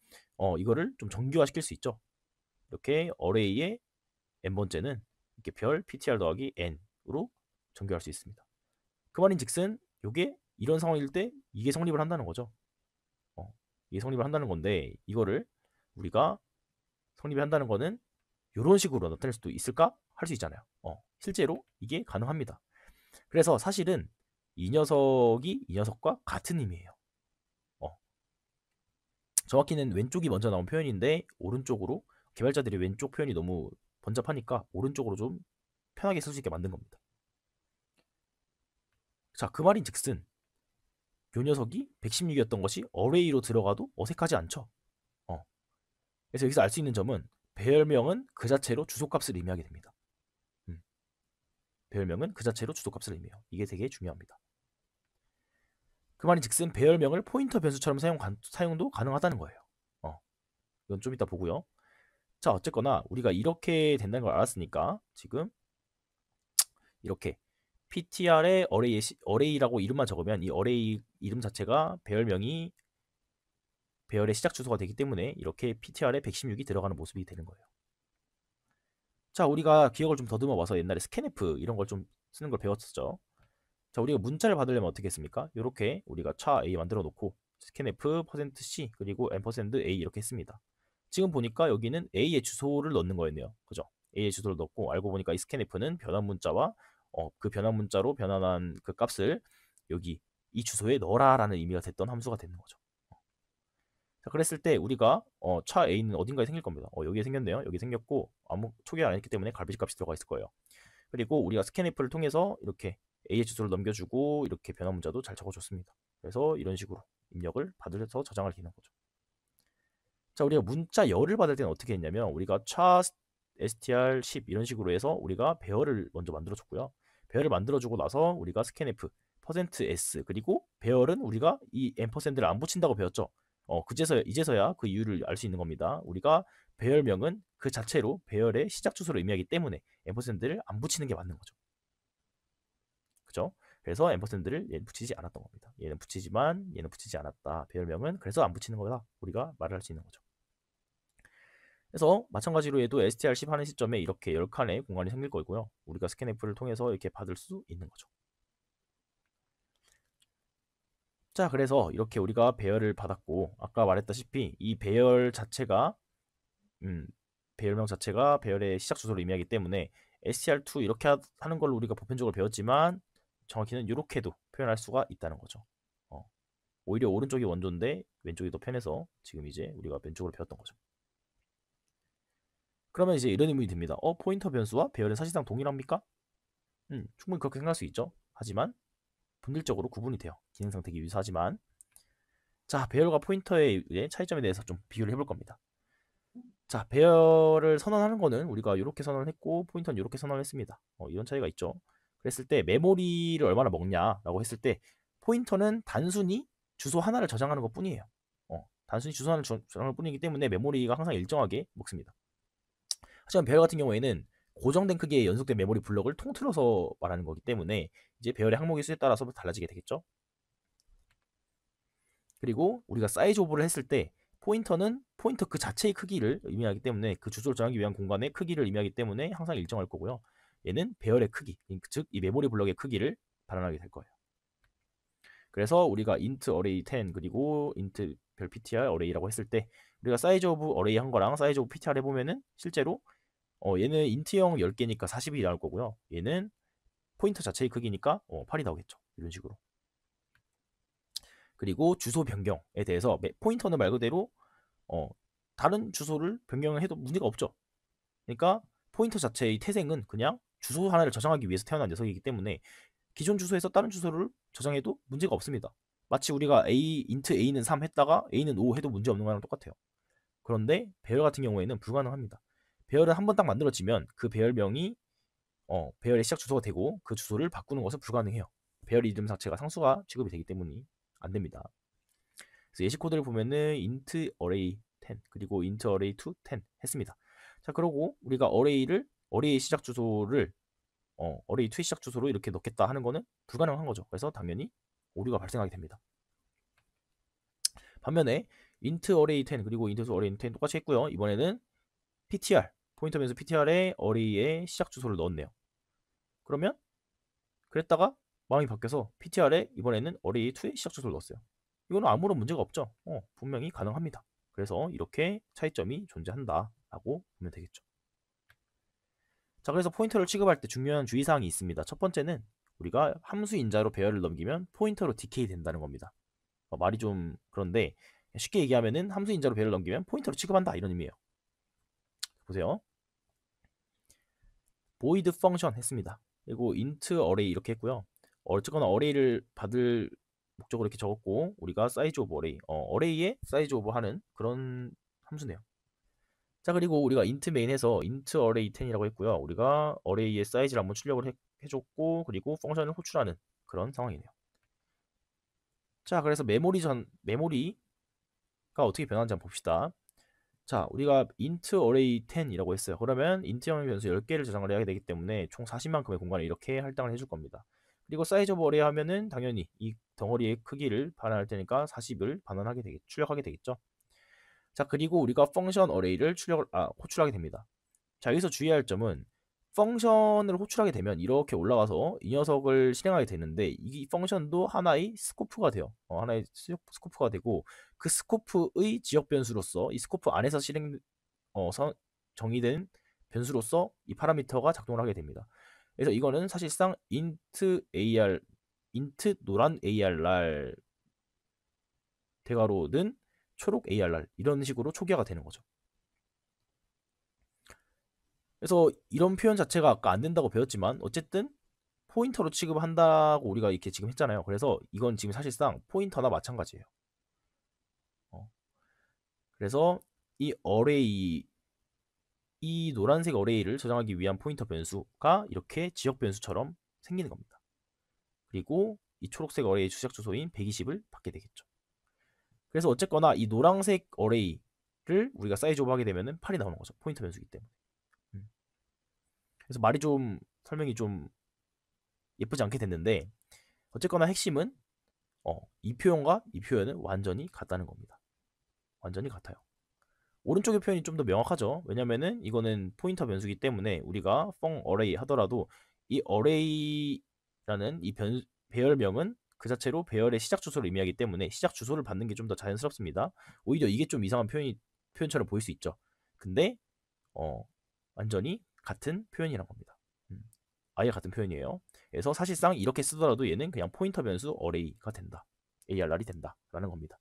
이거를 좀 정규화 시킬 수 있죠. 이렇게 array의 n번째는 이렇게 별 ptr 더하기 n으로 정규할 수 있습니다. 그 말인즉슨 이게 이런 상황일 때 이게 성립을 한다는 거죠. 이게 성립을 한다는 건데 이거를 우리가 성립을 한다는 거는 이런 식으로 나타낼 수도 있을까? 할 수 있잖아요. 실제로 이게 가능합니다. 그래서 사실은 이 녀석이 이 녀석과 같은 의미예요. 정확히는 왼쪽이 먼저 나온 표현인데 오른쪽으로 개발자들이 왼쪽 표현이 너무 번잡하니까 오른쪽으로 좀 편하게 쓸 수 있게 만든 겁니다. 자, 그 말인즉슨 요 녀석이 116이었던 것이 어레이로 들어가도 어색하지 않죠. 그래서 여기서 알 수 있는 점은 배열명은 그 자체로 주소값을 의미하게 됩니다. 배열명은 그 자체로 주소값을 의미해요. 이게 되게 중요합니다. 그 말인즉슨 배열명을 포인터 변수처럼 사용도 가능하다는 거예요. 이건 좀 이따 보고요. 자, 어쨌거나 우리가 이렇게 된다는 걸 알았으니까 지금 이렇게 ptr의 array라고 이름만 적으면 이 array 이름 자체가 배열명이 배열의 시작 주소가 되기 때문에 이렇게 ptr에 116이 들어가는 모습이 되는 거예요. 자, 우리가 기억을 좀 더듬어 봐서 옛날에 scanf 이런 걸 좀 쓰는 걸 배웠었죠. 자, 우리가 문자를 받으려면 어떻게 했습니까? 이렇게 우리가 차 a 만들어 놓고 scanf %c 그리고 %a 이렇게 했습니다. 지금 보니까 여기는 a의 주소를 넣는 거였네요. 그죠? a의 주소를 넣고 알고 보니까 이 scanf는 변환 문자와 그 변환 문자로 변환한 그 값을 여기 이 주소에 넣어라라는 의미가 됐던 함수가 되는 거죠. 자, 그랬을 때 우리가 차 a는 어딘가에 생길 겁니다. 여기에 생겼네요. 여기 생겼고 아무 초기화 안 했기 때문에 갈비지 값이 들어가 있을 거예요. 그리고 우리가 scanf를 통해서 이렇게 a의 주소를 넘겨주고 이렇게 변환 문자도 잘 적어줬습니다. 그래서 이런 식으로 입력을 받으셔서 저장을 기는 거죠. 자, 우리가 문자 열을 받을 때는 어떻게 했냐면 우리가 차 str10 이런 식으로 해서 우리가 배열을 먼저 만들어줬고요. 배열을 만들어주고 나서 우리가 scanf %s 그리고 배열은 우리가 이 앰퍼샌드를 안 붙인다고 배웠죠. 이제서야 그 이유를 알 수 있는 겁니다. 우리가 배열명은 그 자체로 배열의 시작 주소를 의미하기 때문에 앰퍼샌드를 안 붙이는 게 맞는 거죠. 그죠? 그래서 앰퍼샌드를 얘는 붙이지 않았던 겁니다. 얘는 붙이지만 얘는 붙이지 않았다. 배열명은 그래서 안 붙이는 거다. 우리가 말을 할 수 있는 거죠. 그래서 마찬가지로 해도 str10 하는 시점에 이렇게 10칸의 공간이 생길 거고요. 우리가 스캔F를 통해서 이렇게 받을 수 있는 거죠. 자, 그래서 이렇게 우리가 배열을 받았고, 아까 말했다시피 이 배열 자체가 음, 배열명 자체가 배열의 시작 주소를 의미하기 때문에 str2 이렇게 하는 걸 우리가 보편적으로 배웠지만 정확히는 이렇게도 표현할 수가 있다는 거죠. 어, 오히려 오른쪽이 원조인데 왼쪽이 더 편해서 지금 이제 우리가 왼쪽으로 배웠던 거죠. 그러면 이제 이런 의문이 듭니다. 포인터 변수와 배열은 사실상 동일합니까? 충분히 그렇게 생각할 수 있죠. 하지만 본질적으로 구분이 돼요. 기능상 되게 유사하지만. 자, 배열과 포인터의 차이점에 대해서 좀 비교를 해볼 겁니다. 자, 배열을 선언하는 거는 우리가 이렇게 선언을 했고 포인터는 이렇게 선언을 했습니다. 이런 차이가 있죠. 그랬을 때 메모리를 얼마나 먹냐라고 했을 때 포인터는 단순히 주소 하나를 저장하는 것 뿐이에요. 단순히 주소 하나를 저장하는 것 뿐이기 때문에 메모리가 항상 일정하게 먹습니다. 하지만 배열 같은 경우에는 고정된 크기의 연속된 메모리 블럭을 통틀어서 말하는 거기 때문에 이제 배열의 항목의 수에 따라서 달라지게 되겠죠. 그리고 우리가 사이즈 오버를 했을 때 포인터는 포인터 그 자체의 크기를 의미하기 때문에 그 주소를 정하기 위한 공간의 크기를 의미하기 때문에 항상 일정할 거고요. 얘는 배열의 크기, 즉 이 메모리 블럭의 크기를 반환하게 될 거예요. 그래서 우리가 int array 10 그리고 int 별 ptr array라고 했을 때 우리가 사이즈 오브 array 한 거랑 사이즈 오브 ptr 해보면은 실제로 얘는 int형 10개니까 40이 나올 거고요. 얘는 포인터 자체의 크기니까 8이 나오겠죠. 이런 식으로. 그리고 주소 변경에 대해서 포인터는 말 그대로 다른 주소를 변경을 해도 문제가 없죠. 그러니까 포인터 자체의 태생은 그냥 주소 하나를 저장하기 위해서 태어난 녀석이기 때문에 기존 주소에서 다른 주소를 저장해도 문제가 없습니다. 마치 우리가 int a는 3 했다가 a는 5 해도 문제 없는 거랑 똑같아요. 그런데 배열 같은 경우에는 불가능합니다. 배열은 한 번 딱 만들어지면 그 배열명이 배열의 시작 주소가 되고 그 주소를 바꾸는 것은 불가능해요. 배열 이름 자체가 상수가 취급이 되기 때문에 안 됩니다. 그래서 예시 코드를 보면은 int array 10 그리고 int array to 10 했습니다. 자, 그러고 우리가 array의 시작 주소를 array 2의 시작 주소로 이렇게 넣겠다 하는 거는 불가능한 거죠. 그래서 당연히 오류가 발생하게 됩니다. 반면에 int array 10 그리고 int array 10 똑같이 했고요. 이번에는 ptr 포인터 변수 ptr에 array의 시작 주소를 넣었네요. 그러면 그랬다가 마음이 바뀌어서 ptr에 이번에는 array 2의 시작 주소를 넣었어요. 이거는 아무런 문제가 없죠. 분명히 가능합니다. 그래서 이렇게 차이점이 존재한다라고 보면 되겠죠. 자, 그래서 포인터를 취급할 때 중요한 주의사항이 있습니다. 첫 번째는 우리가 함수 인자로 배열을 넘기면 포인터로 디케이 된다는 겁니다. 말이 좀 그런데 쉽게 얘기하면은 함수 인자로 배열을 넘기면 포인터로 취급한다 이런 의미예요. 보세요. void 펑션 했습니다. 그리고 int array 이렇게 했고요. 어쨌거나 array를 받을 목적으로 이렇게 적었고 우리가 size of array, array에 size of 하는 그런 함수네요. 자, 그리고 우리가 int main에서 int array 10이라고 했고요. 우리가 array의 사이즈를 한번 출력을 해줬고 그리고 펑션을 호출하는 그런 상황이네요. 자, 그래서 메모리가 어떻게 변하는지 한번 봅시다. 자, 우리가 int array 10이라고 했어요. 그러면 int형 변수 10개를 저장을 해야 되기 때문에 총 40만큼의 공간을 이렇게 할당을 해줄 겁니다. 그리고 size of array 하면은 당연히 이 덩어리의 크기를 반환할 테니까 40을 출력하게 되겠죠. 자, 그리고 우리가 펑션 array를 호출하게 됩니다. 자, 여기서 주의할 점은 펑션을 호출하게 되면 이렇게 올라가서 이 녀석을 실행하게 되는데 이 펑션도 하나의 스코프가 돼요. 하나의 스코프가 되고 그 스코프의 지역 변수로서 이 스코프 안에서 정의된 변수로서 이 파라미터가 작동을 하게 됩니다. 그래서 이거는 사실상 int 노란 ARR 대괄호는 초록 ARR 이런 식으로 초기화가 되는 거죠. 그래서 이런 표현 자체가 아까 안 된다고 배웠지만 어쨌든 포인터로 취급한다고 우리가 이렇게 지금 했잖아요. 그래서 이건 지금 사실상 포인터나 마찬가지예요. 그래서 이 노란색 어레이를 저장하기 위한 포인터 변수가 이렇게 지역 변수처럼 생기는 겁니다. 그리고 이 초록색 어레이 시작 주소인 120을 받게 되겠죠. 그래서 어쨌거나 이 노란색 어레이를 우리가 사이즈 오브 하게 되면 8이 나오는 거죠. 포인터 변수이기 때문에. 그래서 말이 좀 설명이 좀 예쁘지 않게 됐는데 어쨌거나 핵심은 이 표현과 이 표현은 완전히 같다는 겁니다. 완전히 같아요. 오른쪽의 표현이 좀 더 명확하죠. 왜냐면은 이거는 포인터 변수기 때문에 우리가 펑 어레이 하더라도 이 어레이라는 이 배열명은 그 자체로 배열의 시작 주소를 의미하기 때문에 시작 주소를 받는 게 좀 더 자연스럽습니다. 오히려 이게 좀 이상한 표현처럼 보일 수 있죠. 근데 어, 완전히 같은 표현이란 겁니다. 음, 아예 같은 표현이에요. 그래서 사실상 이렇게 쓰더라도 얘는 그냥 포인터 변수 어레이가 된다. ARR이 된다라는 겁니다.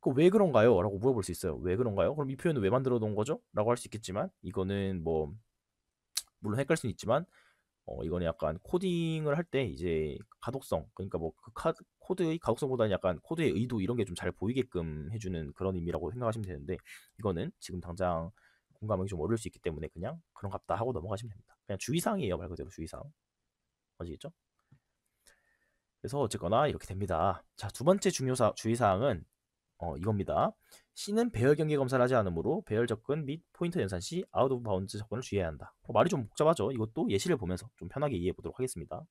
그 왜 그런가요? 라고 물어볼 수 있어요. 왜 그런가요? 그럼 이 표현은 왜 만들어 놓은 거죠? 라고 할 수 있겠지만 이거는 뭐 물론 헷갈릴 수는 있지만 이거는 약간 코딩을 할 때 이제 가독성 그러니까 뭐 그 코드의 가독성보다는 약간 코드의 의도 이런 게 좀 잘 보이게끔 해주는 그런 의미라고 생각하시면 되는데 이거는 지금 당장 공감하기 좀 어려울 수 있기 때문에 그냥 그런 갑다 하고 넘어가시면 됩니다. 그냥 주의사항이에요. 말 그대로 주의사항. 아시겠죠? 그래서 어쨌거나 이렇게 됩니다. 자, 두 번째 주의사항은 이겁니다. C는 배열 경계 검사를 하지 않으므로 배열 접근 및 포인터 연산 시 아웃 오브 바운드 접근을 주의해야 한다. 말이 좀 복잡하죠. 이것도 예시를 보면서 좀 편하게 이해해 보도록 하겠습니다.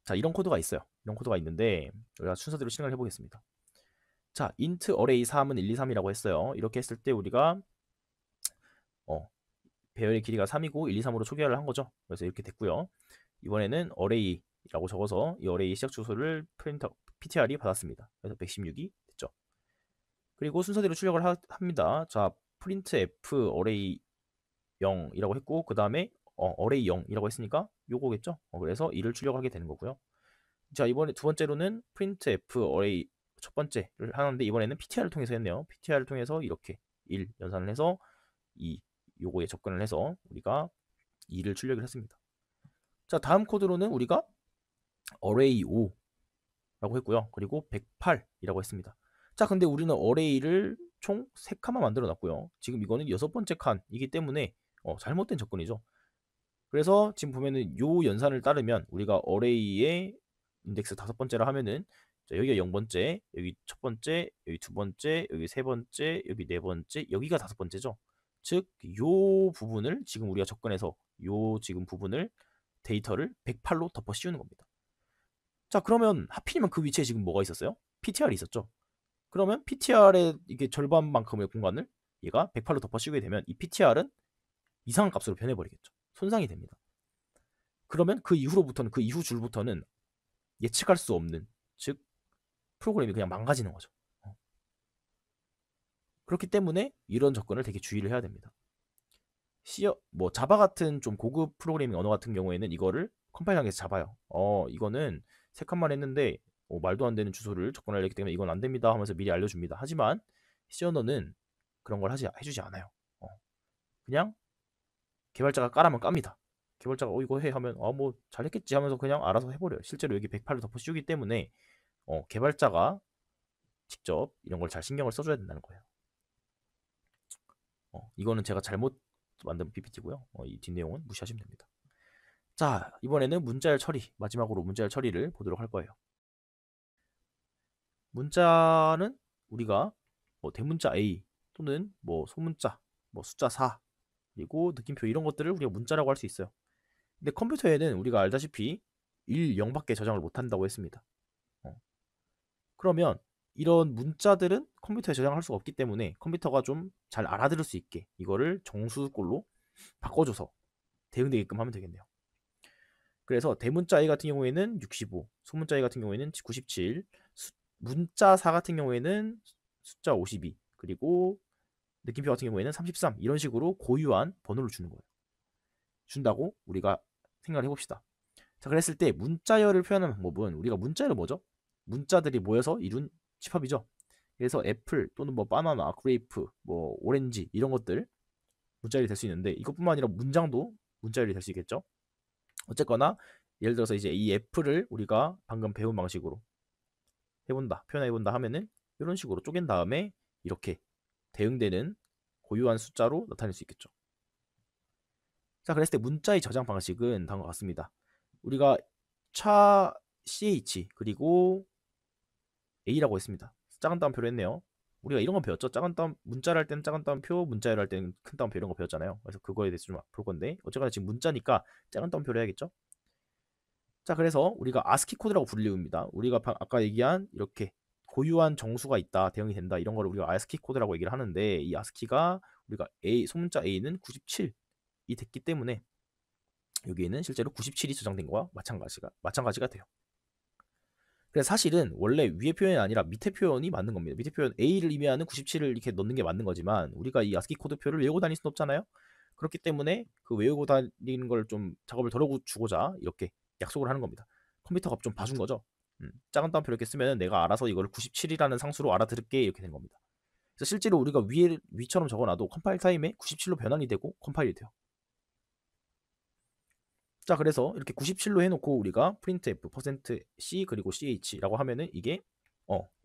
자, 이런 코드가 있어요. 이런 코드가 있는데 우리가 순서대로 실행을 해보겠습니다. 자, int array 3은 1, 2, 3이라고 했어요. 이렇게 했을 때 우리가 어, 배열의 길이가 3이고 1, 2, 3으로 초기화를 한 거죠. 그래서 이렇게 됐고요. 이번에는 array라고 적어서 이 array 시작 주소를 ptr이 받았습니다. 그래서 116이 됐죠. 그리고 순서대로 출력을 합니다. 자, printf array 0이라고 했고 그 다음에 array 0이라고 했으니까 요거겠죠. 그래서 1을 출력하게 되는 거고요. 자, 이번에 두 번째로는 printf array 첫 번째를 하는데 이번에는 ptr을 통해서 했네요. ptr을 통해서 이렇게 1 연산을 해서 2 요거에 접근을 해서 우리가 2를 출력을 했습니다. 자, 다음 코드로는 우리가 array 5라고 했고요. 그리고 108이라고 했습니다. 자, 근데 우리는 array를 총 3칸만 만들어 놨고요. 지금 이거는 6번째 칸이기 때문에 잘못된 접근이죠. 그래서 지금 보면은 요 연산을 따르면 우리가 array의 인덱스 5번째라 하면은 자, 여기가 0번째, 여기 첫 번째, 여기 두 번째, 여기 세 번째, 여기 네 번째, 여기가 5번째죠. 즉, 요 부분을 지금 우리가 접근해서 요 지금 부분을 데이터를 108로 덮어 씌우는 겁니다. 자, 그러면 하필이면 그 위치에 지금 뭐가 있었어요? PTR이 있었죠. 그러면 PTR의 이게 절반만큼의 공간을 얘가 108로 덮어 씌우게 되면 이 PTR은 이상한 값으로 변해버리겠죠. 손상이 됩니다. 그러면 그 이후로부터는 그 이후 줄부터는 예측할 수 없는 즉 프로그램이 그냥 망가지는 거죠. 그렇기 때문에 이런 접근을 되게 주의를 해야 됩니다. 뭐 자바 같은 좀 고급 프로그래밍 언어 같은 경우에는 이거를 컴파일러에서 잡아요. 이거는 세 칸만 했는데 말도 안 되는 주소를 접근하려 했기 때문에 이건 안 됩니다 하면서 미리 알려줍니다. 하지만 C 언어는 그런 걸 해주지 않아요. 그냥 개발자가 까라면 깝니다. 개발자가 이거 해 하면 뭐 잘했겠지 하면서 그냥 알아서 해버려요. 실제로 여기 108을 덮어 씌우기 때문에 개발자가 직접 이런 걸 잘 신경을 써줘야 된다는 거예요. 이거는 제가 잘못 만든 PPT고요. 이 뒷내용은 무시하시면 됩니다. 자, 이번에는 문자열 처리, 마지막으로 문자열 처리를 보도록 할 거예요. 문자는 우리가 뭐 대문자 A 또는 뭐 소문자, 뭐 숫자 4 그리고 느낌표 이런 것들을 우리가 문자라고 할 수 있어요. 근데 컴퓨터에는 우리가 알다시피 1, 0밖에 저장을 못한다고 했습니다. 그러면 이런 문자들은 컴퓨터에 저장할 수가 없기 때문에 컴퓨터가 좀 잘 알아들을 수 있게 이거를 정수꼴로 바꿔줘서 대응되게끔 하면 되겠네요. 그래서 대문자 A 같은 경우에는 65, 소문자 A 같은 경우에는 97, 문자 4 같은 경우에는 숫자 52, 그리고 느낌표 같은 경우에는 33 이런 식으로 고유한 번호를 주는 거예요. 준다고 우리가 생각을 해봅시다. 자, 그랬을 때 문자열을 표현하는 방법은 우리가 문자열은 뭐죠? 문자들이 모여서 이룬 집합이죠. 그래서 애플 또는 뭐 바나나, 그레이프, 뭐 오렌지 이런 것들 문자열이 될 수 있는데 이것뿐만 아니라 문장도 문자열이 될 수 있겠죠. 어쨌거나 예를 들어서 이제 이 애플을 우리가 방금 배운 방식으로 해본다, 표현해본다 하면은 이런 식으로 쪼갠 다음에 이렇게 대응되는 고유한 숫자로 나타낼 수 있겠죠. 자, 그랬을 때 문자의 저장 방식은 다음과 같습니다. 우리가 차 ch 그리고 a라고 했습니다. 작은 따옴표로 했네요. 우리가 이런 거 배웠죠. 작은 따옴 문자를 할 때는 작은 따옴표, 문자를 할 때는 큰 따옴표 이런 거 배웠잖아요. 그래서 그거에 대해서 좀 볼 건데 어쨌거나 지금 문자니까 작은 따옴표로 해야겠죠. 자, 그래서 우리가 아스키 코드라고 불립니다. 우리가 아까 얘기한 이렇게 고유한 정수가 있다, 대응이 된다, 이런 거를 우리가 ASCII 코드라고 얘기를 하는데, 이 ASCII가 우리가 소문자 A는 97이 됐기 때문에 여기에는 실제로 97이 저장된 거와 마찬가지가 돼요. 그래서 사실은 원래 위의 표현이 아니라 밑에 표현이 맞는 겁니다. 밑에 표현 A를 의미하는 97을 이렇게 넣는 게 맞는 거지만, 우리가 이 ASCII 코드표를 외우고 다닐 수는 없잖아요. 그렇기 때문에 그 외우고 다니는 걸 좀 작업을 덜어주고자 이렇게 약속을 하는 겁니다. 컴퓨터가 좀 봐준 거죠. 작은 따옴표 이렇게 쓰면 내가 알아서 이걸 97이라는 상수로 알아들을게, 이렇게 된 겁니다. 그래서 실제로 우리가 위처럼 적어놔도 컴파일 타임에 97로 변환이 되고 컴파일이 돼요. 자, 그래서 이렇게 97로 해놓고 우리가 printf %c 그리고 ch라고 하면은 이게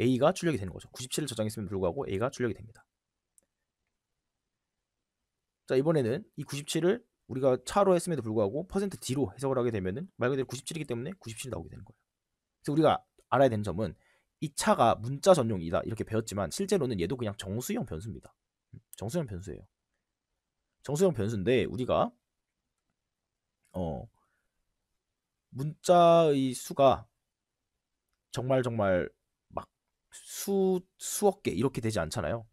a가 출력이 되는 거죠. 97을 저장했음에도 불구하고 a가 출력이 됩니다. 자, 이번에는 이 97을 우리가 차로 했음에도 불구하고 %d로 해석을 하게 되면은 말 그대로 97이기 때문에 97이 나오게 되는 거예요. 그래서 우리가 알아야 되는 점은 이 차가 문자 전용이다 이렇게 배웠지만, 실제로는 얘도 그냥 정수형 변수입니다. 정수형 변수예요. 정수형 변수인데 우리가 문자의 수가 정말 막 수억 개 이렇게 되지 않잖아요.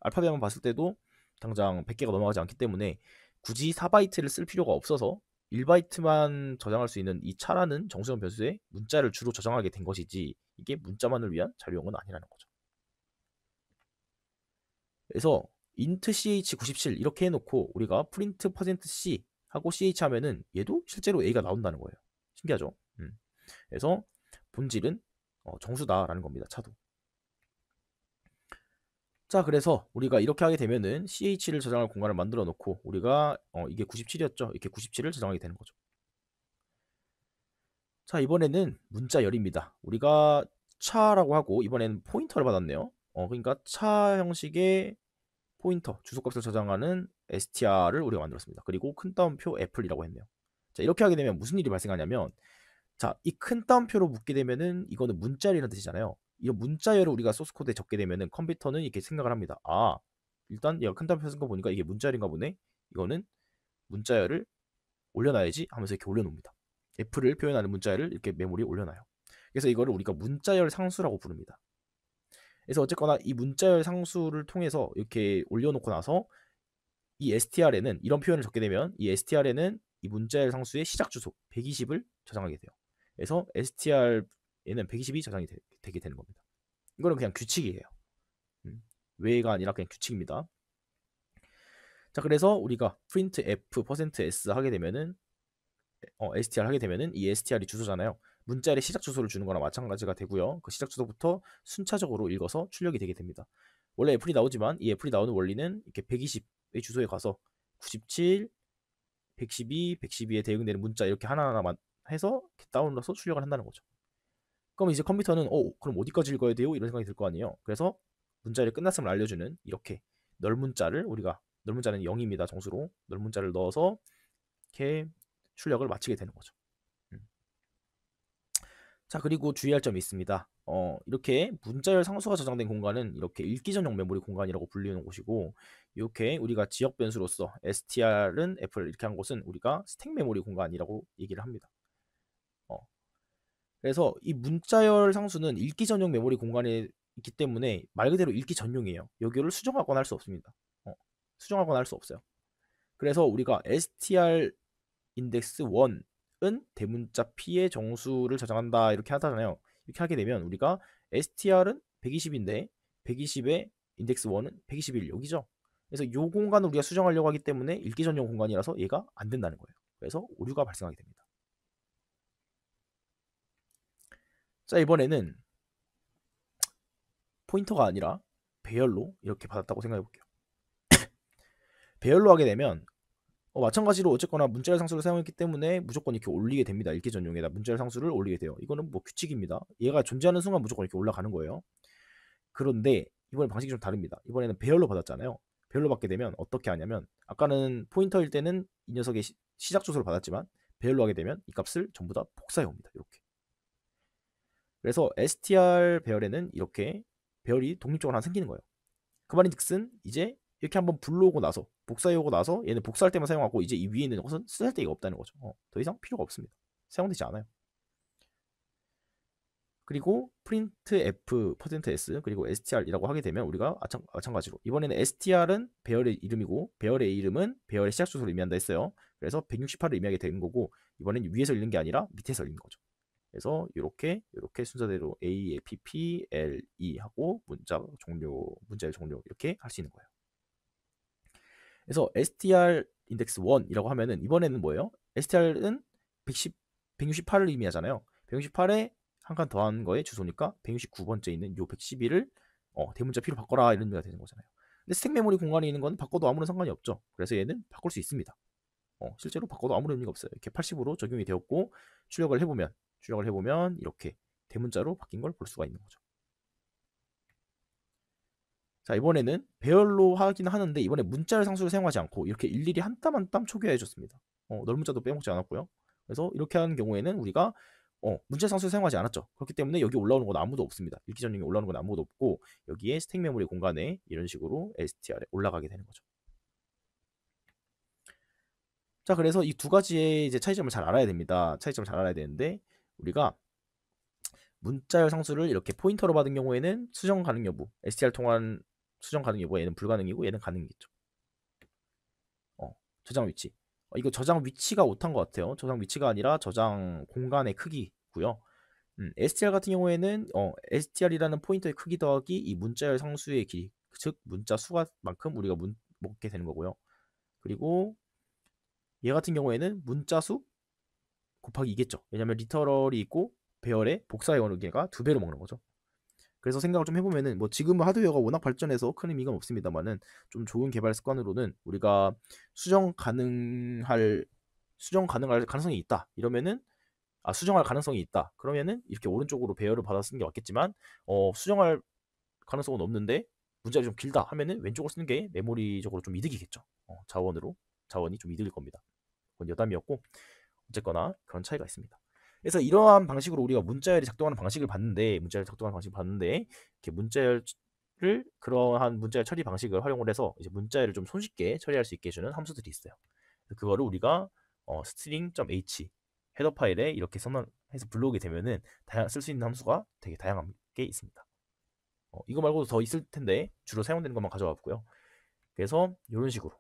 알파벳만 봤을 때도 당장 100개가 넘어가지 않기 때문에 굳이 4바이트를 쓸 필요가 없어서 1바이트만 저장할 수 있는 이 차라는 정수형 변수에 문자를 주로 저장하게 된 것이지, 이게 문자만을 위한 자료용은 아니라는 거죠. 그래서 int ch97 이렇게 해놓고 우리가 print %c 하고 ch 하면은 얘도 실제로 a가 나온다는 거예요. 신기하죠? 그래서 본질은 정수다라는 겁니다. 차도. 자, 그래서 우리가 이렇게 하게 되면은 ch를 저장할 공간을 만들어 놓고 우리가 이게 97이었죠. 이렇게 97을 저장하게 되는 거죠. 자, 이번에는 문자열입니다. 우리가 차라고 하고 이번에는 포인터를 받았네요. 그러니까 차 형식의 포인터, 주소값을 저장하는 str를 우리가 만들었습니다. 그리고 큰 따옴표 애플이라고 했네요. 자, 이렇게 하게 되면 무슨 일이 발생하냐면, 자, 이 큰 따옴표로 묶게 되면은 이거는 문자열이라는 뜻이잖아요. 이 문자열을 우리가 소스 코드에 적게 되면은 컴퓨터는 이렇게 생각을 합니다. 아, 일단 얘가 큰 따옴표 쓴 거 보니까 이게 문자열인가 보네. 이거는 문자열을 올려놔야지 하면서 이렇게 올려놓습니다. F를 표현하는 문자열을 이렇게 메모리에 올려놔요. 그래서 이거를 우리가 문자열 상수라고 부릅니다. 그래서 어쨌거나 이 문자열 상수를 통해서 이렇게 올려놓고 나서 이 str에는 이런 표현을 적게 되면 이 str에는 이 문자열 상수의 시작 주소 120을 저장하게 돼요. 그래서 str에는 120이 저장이 되게 되는 겁니다. 이거는 그냥 규칙이에요. 외가 아니라 그냥 규칙입니다. 자, 그래서 우리가 print f %s 하게 되면은 str 하게 되면은 이 str이 주소잖아요. 문자열의 시작 주소를 주는 거랑 마찬가지가 되고요. 그 시작 주소부터 순차적으로 읽어서 출력이 되게 됩니다. 원래 애플이 나오지만 이 애플이 나오는 원리는 이렇게 120의 주소에 가서 97, 112, 112에 대응되는 문자 이렇게 하나하나만 해서 다운로드해서 출력을 한다는 거죠. 그럼 이제 컴퓨터는 그럼 어디까지 읽어야 돼요? 이런 생각이 들 거 아니에요. 그래서 문자열이 끝났음을 알려주는 이렇게 널문자를 우리가, 널문자는 0입니다. 정수로 널문자를 넣어서 이렇게 출력을 마치게 되는 거죠. 자, 그리고 주의할 점이 있습니다. 이렇게 문자열 상수가 저장된 공간은 이렇게 읽기 전용 메모리 공간이라고 불리는 곳이고, 이렇게 우리가 지역 변수로서 str은 f를 이렇게 한 곳은 우리가 스택 메모리 공간이라고 얘기를 합니다. 그래서 이 문자열 상수는 읽기 전용 메모리 공간에 있기 때문에 말 그대로 읽기 전용이에요. 여기를 수정하거나 할 수 없습니다. 수정하거나 할 수 없어요. 그래서 우리가 str 인덱스 1은 대문자 P의 정수를 저장한다 이렇게 하잖아요. 이렇게 하게 되면 우리가 str은 120인데 120의 인덱스 1은 121 여기죠. 그래서 이 공간을 우리가 수정하려고 하기 때문에 읽기 전용 공간이라서 얘가 안 된다는 거예요. 그래서 오류가 발생하게 됩니다. 자, 이번에는 포인터가 아니라 배열로 이렇게 받았다고 생각해 볼게요. 배열로 하게 되면 마찬가지로 어쨌거나 문자열 상수를 사용했기 때문에 무조건 이렇게 올리게 됩니다. 읽기 전용에다 문자열 상수를 올리게 돼요. 이거는 뭐 규칙입니다. 얘가 존재하는 순간 무조건 이렇게 올라가는 거예요. 그런데 이번에 방식이 좀 다릅니다. 이번에는 배열로 받았잖아요. 배열로 받게 되면 어떻게 하냐면, 아까는 포인터일 때는 이 녀석의 시작 주소를 받았지만 배열로 하게 되면 이 값을 전부 다 복사해 옵니다. 이렇게. 그래서 str 배열에는 이렇게 배열이 독립적으로 하나 생기는 거예요. 그 말인즉슨 이제 이렇게 한번 불러오고 나서 복사해오고 나서 얘는 복사할 때만 사용하고 이제 이 위에 있는 것은 쓸데가 없다는 거죠. 더 이상 필요가 없습니다. 사용되지 않아요. 그리고 printf %s 그리고 str이라고 하게 되면 우리가 마찬가지로 이번에는 str은 배열의 이름이고 배열의 이름은 배열의 시작 주소를 의미한다 했어요. 그래서 168을 의미하게 되는 거고 이번엔 위에서 읽는 게 아니라 밑에서 읽는 거죠. 그래서 이렇게 순서대로 A, P, P, L, E 하고 문자 종료, 문자의 종료 이렇게 할 수 있는 거예요. 그래서 str 인덱스 1이라고 하면은 이번에는 뭐예요? str은 168을 의미하잖아요. 168에 한 칸 더한 거에 주소니까 169번째 있는 요 112를 대문자 P로 바꿔라 이런 의미가 되는 거잖아요. 근데 스택 메모리 공간에 있는 건 바꿔도 아무런 상관이 없죠. 그래서 얘는 바꿀 수 있습니다. 실제로 바꿔도 아무런 의미가 없어요. 이렇게 80으로 적용이 되었고 출력을 해보면 이렇게 대문자로 바뀐 걸 볼 수가 있는 거죠. 자, 이번에는 배열로 하긴 하는데 이번에 문자열 상수를 사용하지 않고 이렇게 일일이 한 땀 한 땀 초기화해 줬습니다. 넓문자도 빼먹지 않았고요. 그래서 이렇게 하는 경우에는 우리가 문자 상수를 사용하지 않았죠. 그렇기 때문에 여기 올라오는 건 아무도 없습니다. 읽기 전용에 올라오는 건 아무도 없고 여기에 스택 메모리 공간에 이런 식으로 str에 올라가게 되는 거죠. 자, 그래서 이 두 가지의 이제 차이점을 잘 알아야 됩니다. 차이점을 잘 알아야 되는데 우리가 문자열 상수를 이렇게 포인터로 받은 경우에는 수정 가능 여부, str 통한 수정 가능 여부가 얘는 불가능이고 얘는 가능이겠죠. 저장 위치. 이거 저장 위치가 오탄 것 같아요. 저장 위치가 아니라 저장 공간의 크기고요. str 같은 경우에는 str이라는 포인터의 크기 더하기 이 문자열 상수의 길이, 즉 문자 수만큼 우리가 먹게 되는 거고요. 그리고 얘 같은 경우에는 문자 수 곱하기 2겠죠. 왜냐면 리터럴이 있고 배열의 복사의 원계가 2배로 먹는 거죠. 그래서 생각을 좀 해보면은 뭐 지금 하드웨어가 워낙 발전해서 큰 의미가 없습니다만은 좀 좋은 개발 습관으로는 우리가 수정 가능할 가능성이 있다 이러면은 수정할 가능성이 있다 그러면은 이렇게 오른쪽으로 배열을 받아 쓰는 게 맞겠지만 수정할 가능성은 없는데 문자가 좀 길다 하면은 왼쪽으로 쓰는 게 메모리적으로 좀 이득이겠죠. 자원이 좀 이득일 겁니다. 그건 여담이었고 어쨌거나 그런 차이가 있습니다. 그래서 이러한 방식으로 우리가 문자열이 작동하는 방식을 봤는데 이렇게 문자열을 그러한 문자열 처리 방식을 활용을 해서 이제 문자열을 좀 손쉽게 처리할 수 있게 해주는 함수들이 있어요. 그거를 우리가 string.h 헤더 파일에 이렇게 선언해서 불러오게 되면은 쓸 수 있는 함수가 되게 다양한 게 있습니다. 이거 말고도 더 있을 텐데 주로 사용되는 것만 가져왔고요. 그래서 이런 식으로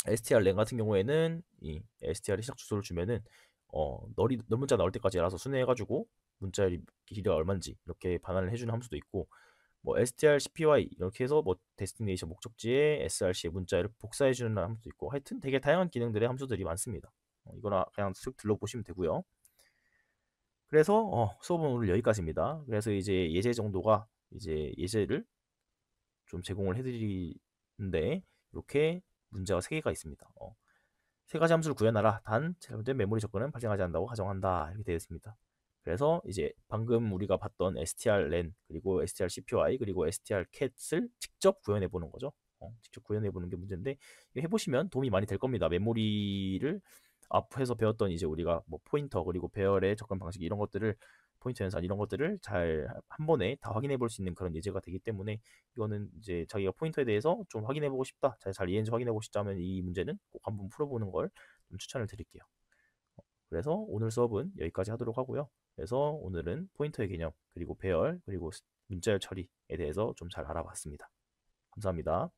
str len 같은 경우에는 이 str 시작 주소를 주면은 문자 나올 때까지 알아서 순회해가지고 문자의 길이가 얼마인지 이렇게 반환을 해주는 함수도 있고 뭐 str cpy 이렇게 해서 뭐 데스티네이션 목적지에 src의 문자를 복사해주는 함수도 있고 하여튼 되게 다양한 기능들의 함수들이 많습니다. 이거나 그냥 쓱 둘러보시면 되고요. 그래서 수업은 오늘 여기까지입니다. 그래서 이제 예제 정도가 이제 예제를 좀 제공을 해드리는데 이렇게 문제가 3개가 있습니다. 세 가지 함수를 구현하라. 단 잘못된 메모리 접근은 발생하지 않는다고 가정한다. 이렇게 되어 있습니다. 그래서 이제 방금 우리가 봤던 strlen 그리고 strcpy 그리고 strcat을 직접 구현해 보는 거죠. 직접 구현해 보는 게 문제인데 해보시면 도움이 많이 될 겁니다. 메모리를 앞에서 배웠던 이제 우리가 뭐 포인터 그리고 배열의 접근 방식 이런 것들을 포인터 연산 이런 것들을 잘 한 번에 다 확인해 볼 수 있는 그런 예제가 되기 때문에 이거는 이제 자기가 포인터에 대해서 좀 확인해 보고 싶다, 잘 이해했는지 확인해 보고 싶다면 이 문제는 꼭 한번 풀어보는 걸 좀 추천을 드릴게요. 그래서 오늘 수업은 여기까지 하도록 하고요. 그래서 오늘은 포인터의 개념 그리고 배열 그리고 문자열 처리에 대해서 좀 잘 알아봤습니다. 감사합니다.